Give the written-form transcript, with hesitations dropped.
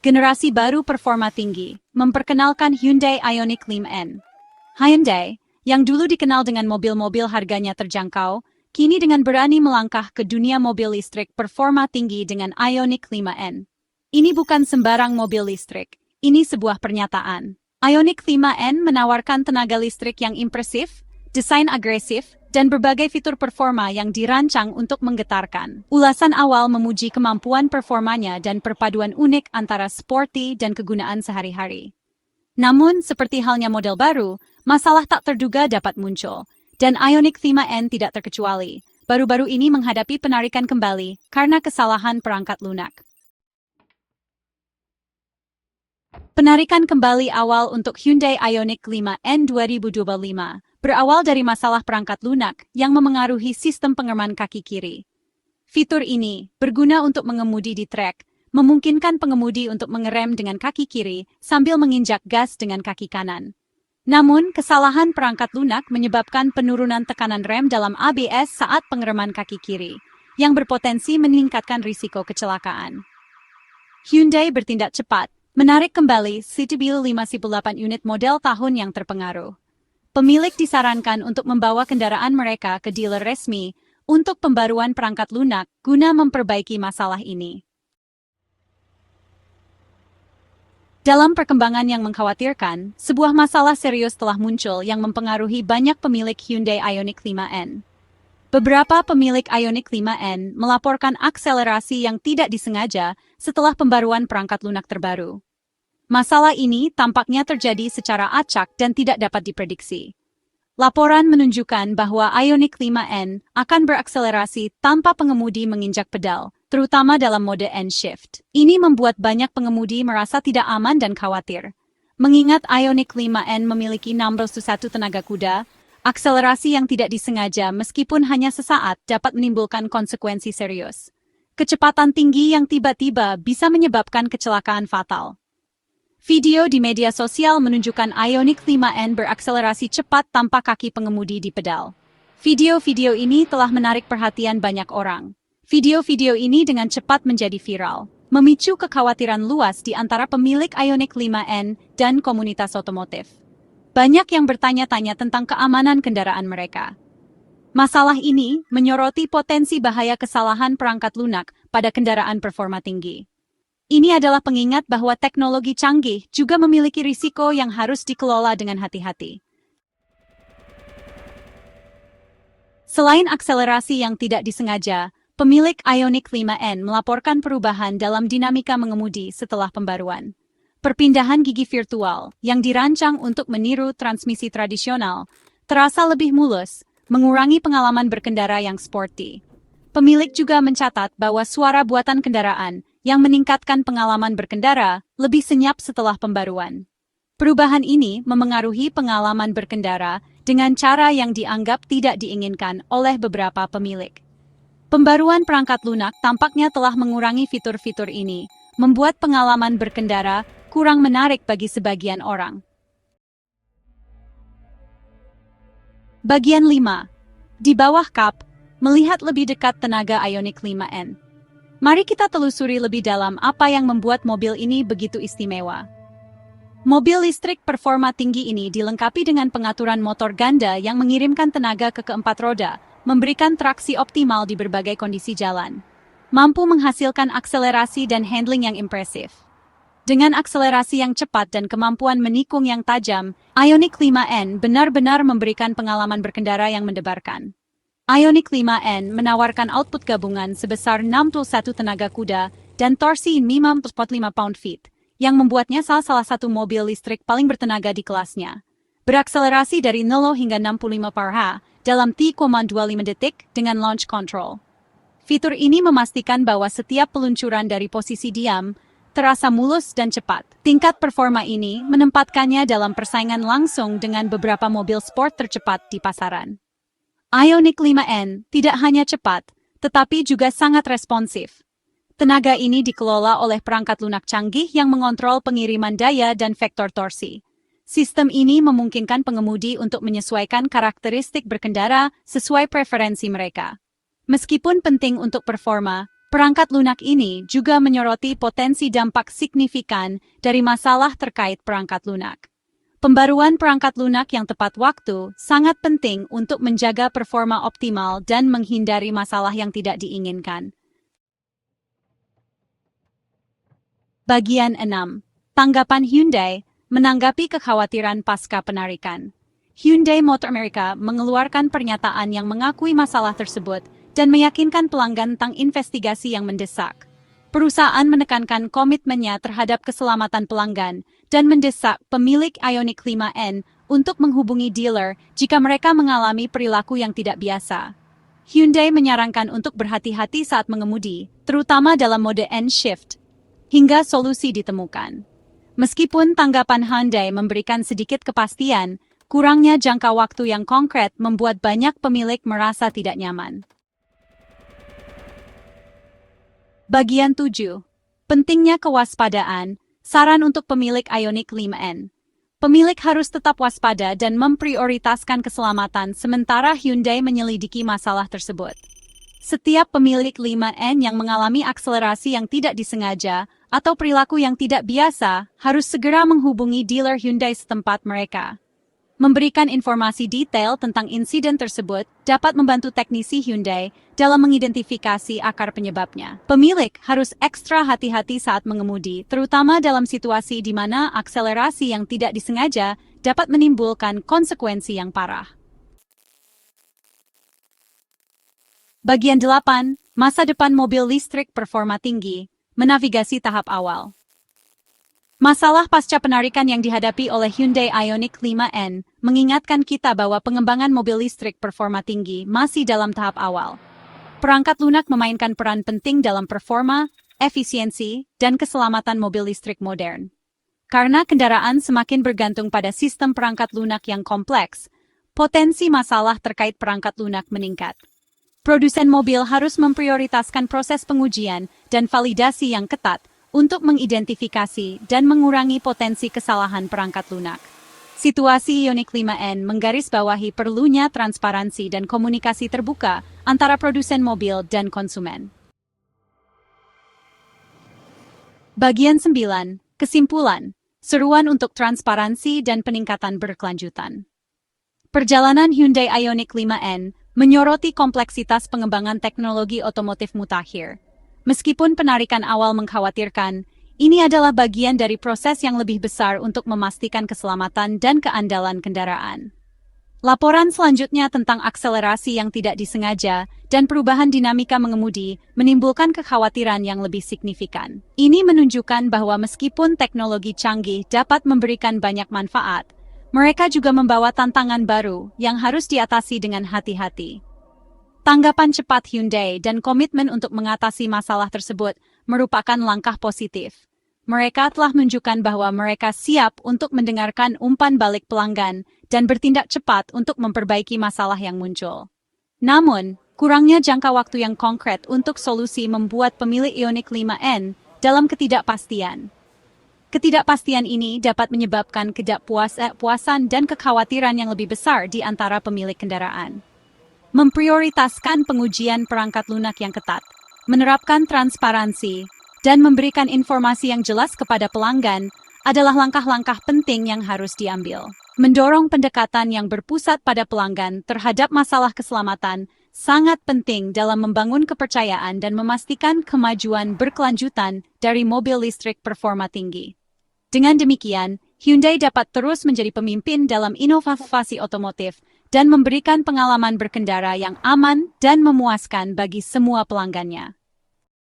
generasi baru performa tinggi, memperkenalkan Hyundai Ioniq 5N. Hyundai, yang dulu dikenal dengan mobil-mobil harganya terjangkau, kini dengan berani melangkah ke dunia mobil listrik performa tinggi dengan Ioniq 5N. Ini bukan sembarang mobil listrik, ini sebuah pernyataan. Ioniq 5N menawarkan tenaga listrik yang impresif, desain agresif, dan berbagai fitur performa yang dirancang untuk menggetarkan. Ulasan awal memuji kemampuan performanya dan perpaduan unik antara sporty dan kegunaan sehari-hari. Namun, seperti halnya model baru, masalah tak terduga dapat muncul, dan Ioniq 5N tidak terkecuali. Baru-baru ini menghadapi penarikan kembali karena kesalahan perangkat lunak. Penarikan kembali awal untuk Hyundai Ioniq 5N 2025 berawal dari masalah perangkat lunak yang memengaruhi sistem pengereman kaki kiri. Fitur ini berguna untuk mengemudi di trek, memungkinkan pengemudi untuk mengerem dengan kaki kiri sambil menginjak gas dengan kaki kanan. Namun, kesalahan perangkat lunak menyebabkan penurunan tekanan rem dalam ABS saat pengereman kaki kiri, yang berpotensi meningkatkan risiko kecelakaan. Hyundai bertindak cepat, menarik kembali CTBU 58 unit model tahun yang terpengaruh. Pemilik disarankan untuk membawa kendaraan mereka ke dealer resmi untuk pembaruan perangkat lunak guna memperbaiki masalah ini. Dalam perkembangan yang mengkhawatirkan, sebuah masalah serius telah muncul yang mempengaruhi banyak pemilik Hyundai Ioniq 5N. Beberapa pemilik Ioniq 5N melaporkan akselerasi yang tidak disengaja setelah pembaruan perangkat lunak terbaru. Masalah ini tampaknya terjadi secara acak dan tidak dapat diprediksi. Laporan menunjukkan bahwa Ioniq 5N akan berakselerasi tanpa pengemudi menginjak pedal, terutama dalam mode N-Shift. Ini membuat banyak pengemudi merasa tidak aman dan khawatir. Mengingat Ioniq 5N memiliki 61 tenaga kuda, akselerasi yang tidak disengaja meskipun hanya sesaat dapat menimbulkan konsekuensi serius. Kecepatan tinggi yang tiba-tiba bisa menyebabkan kecelakaan fatal. Video di media sosial menunjukkan Ioniq 5N berakselerasi cepat tanpa kaki pengemudi di pedal. Video-video ini telah menarik perhatian banyak orang. Video-video ini dengan cepat menjadi viral, memicu kekhawatiran luas di antara pemilik Ioniq 5N dan komunitas otomotif. Banyak yang bertanya-tanya tentang keamanan kendaraan mereka. Masalah ini menyoroti potensi bahaya kesalahan perangkat lunak pada kendaraan performa tinggi. Ini adalah pengingat bahwa teknologi canggih juga memiliki risiko yang harus dikelola dengan hati-hati. Selain akselerasi yang tidak disengaja, pemilik Ioniq 5N melaporkan perubahan dalam dinamika mengemudi setelah pembaruan. Perpindahan gigi virtual yang dirancang untuk meniru transmisi tradisional terasa lebih mulus, mengurangi pengalaman berkendara yang sporty. Pemilik juga mencatat bahwa suara buatan kendaraan yang meningkatkan pengalaman berkendara lebih senyap setelah pembaruan. Perubahan ini memengaruhi pengalaman berkendara dengan cara yang dianggap tidak diinginkan oleh beberapa pemilik. Pembaruan perangkat lunak tampaknya telah mengurangi fitur-fitur ini, membuat pengalaman berkendara kurang menarik bagi sebagian orang. Bagian 5. Di bawah kap, melihat lebih dekat tenaga Ioniq 5N. Mari kita telusuri lebih dalam apa yang membuat mobil ini begitu istimewa. Mobil listrik performa tinggi ini dilengkapi dengan pengaturan motor ganda yang mengirimkan tenaga ke keempat roda, memberikan traksi optimal di berbagai kondisi jalan. Mampu menghasilkan akselerasi dan handling yang impresif. Dengan akselerasi yang cepat dan kemampuan menikung yang tajam, Ioniq 5N benar-benar memberikan pengalaman berkendara yang mendebarkan. Ioniq 5N menawarkan output gabungan sebesar 61 tenaga kuda dan torsi 545 pound-feet, yang membuatnya salah satu mobil listrik paling bertenaga di kelasnya. Berakselerasi dari 0 hingga 65 mph dalam 3,25 detik dengan launch control. Fitur ini memastikan bahwa setiap peluncuran dari posisi diam terasa mulus dan cepat. Tingkat performa ini menempatkannya dalam persaingan langsung dengan beberapa mobil sport tercepat di pasaran. Ioniq 5N tidak hanya cepat, tetapi juga sangat responsif. Tenaga ini dikelola oleh perangkat lunak canggih yang mengontrol pengiriman daya dan vektor torsi. Sistem ini memungkinkan pengemudi untuk menyesuaikan karakteristik berkendara sesuai preferensi mereka. Meskipun penting untuk performa, Perangkat lunak ini juga menyoroti potensi dampak signifikan dari masalah terkait perangkat lunak. Pembaruan perangkat lunak yang tepat waktu sangat penting untuk menjaga performa optimal dan menghindari masalah yang tidak diinginkan. Bagian 6. Tanggapan Hyundai menanggapi kekhawatiran pasca penarikan. Hyundai Motor America mengeluarkan pernyataan yang mengakui masalah tersebut dan meyakinkan pelanggan tentang investigasi yang mendesak. Perusahaan menekankan komitmennya terhadap keselamatan pelanggan dan mendesak pemilik Ioniq 5N untuk menghubungi dealer jika mereka mengalami perilaku yang tidak biasa. Hyundai menyarankan untuk berhati-hati saat mengemudi, terutama dalam mode N-Shift, hingga solusi ditemukan. Meskipun tanggapan Hyundai memberikan sedikit kepastian, kurangnya jangka waktu yang konkret membuat banyak pemilik merasa tidak nyaman. Bagian 7. Pentingnya kewaspadaan, saran untuk pemilik Ioniq 5N. Pemilik harus tetap waspada dan memprioritaskan keselamatan sementara Hyundai menyelidiki masalah tersebut. Setiap pemilik 5N yang mengalami akselerasi yang tidak disengaja atau perilaku yang tidak biasa harus segera menghubungi dealer Hyundai setempat mereka. Memberikan informasi detail tentang insiden tersebut dapat membantu teknisi Hyundai dalam mengidentifikasi akar penyebabnya. Pemilik harus ekstra hati-hati saat mengemudi, terutama dalam situasi di mana akselerasi yang tidak disengaja dapat menimbulkan konsekuensi yang parah. Bagian 8. Masa depan mobil listrik performa tinggi, menavigasi tahap awal. Masalah pasca penarikan yang dihadapi oleh Hyundai Ioniq 5N mengingatkan kita bahwa pengembangan mobil listrik performa tinggi masih dalam tahap awal. Perangkat lunak memainkan peran penting dalam performa, efisiensi, dan keselamatan mobil listrik modern. Karena kendaraan semakin bergantung pada sistem perangkat lunak yang kompleks, potensi masalah terkait perangkat lunak meningkat. Produsen mobil harus memprioritaskan proses pengujian dan validasi yang ketat untuk mengidentifikasi dan mengurangi potensi kesalahan perangkat lunak. Situasi Ioniq 5N menggarisbawahi perlunya transparansi dan komunikasi terbuka antara produsen mobil dan konsumen. Bagian 9. Kesimpulan. Seruan untuk transparansi dan peningkatan berkelanjutan. Perjalanan Hyundai Ioniq 5N menyoroti kompleksitas pengembangan teknologi otomotif mutakhir. Meskipun penarikan awal mengkhawatirkan, ini adalah bagian dari proses yang lebih besar untuk memastikan keselamatan dan keandalan kendaraan. Laporan selanjutnya tentang akselerasi yang tidak disengaja dan perubahan dinamika mengemudi menimbulkan kekhawatiran yang lebih signifikan. Ini menunjukkan bahwa meskipun teknologi canggih dapat memberikan banyak manfaat, mereka juga membawa tantangan baru yang harus diatasi dengan hati-hati. Tanggapan cepat Hyundai dan komitmen untuk mengatasi masalah tersebut merupakan langkah positif. Mereka telah menunjukkan bahwa mereka siap untuk mendengarkan umpan balik pelanggan dan bertindak cepat untuk memperbaiki masalah yang muncul. Namun, kurangnya jangka waktu yang konkret untuk solusi membuat pemilik Ioniq 5N dalam ketidakpastian. Ketidakpastian ini dapat menyebabkan ketidakpuasan dan kekhawatiran yang lebih besar di antara pemilik kendaraan. Memprioritaskan pengujian perangkat lunak yang ketat, menerapkan transparansi, dan memberikan informasi yang jelas kepada pelanggan adalah langkah-langkah penting yang harus diambil. Mendorong pendekatan yang berpusat pada pelanggan terhadap masalah keselamatan sangat penting dalam membangun kepercayaan dan memastikan kemajuan berkelanjutan dari mobil listrik performa tinggi. Dengan demikian, Hyundai dapat terus menjadi pemimpin dalam inovasi otomotif dan memberikan pengalaman berkendara yang aman dan memuaskan bagi semua pelanggannya.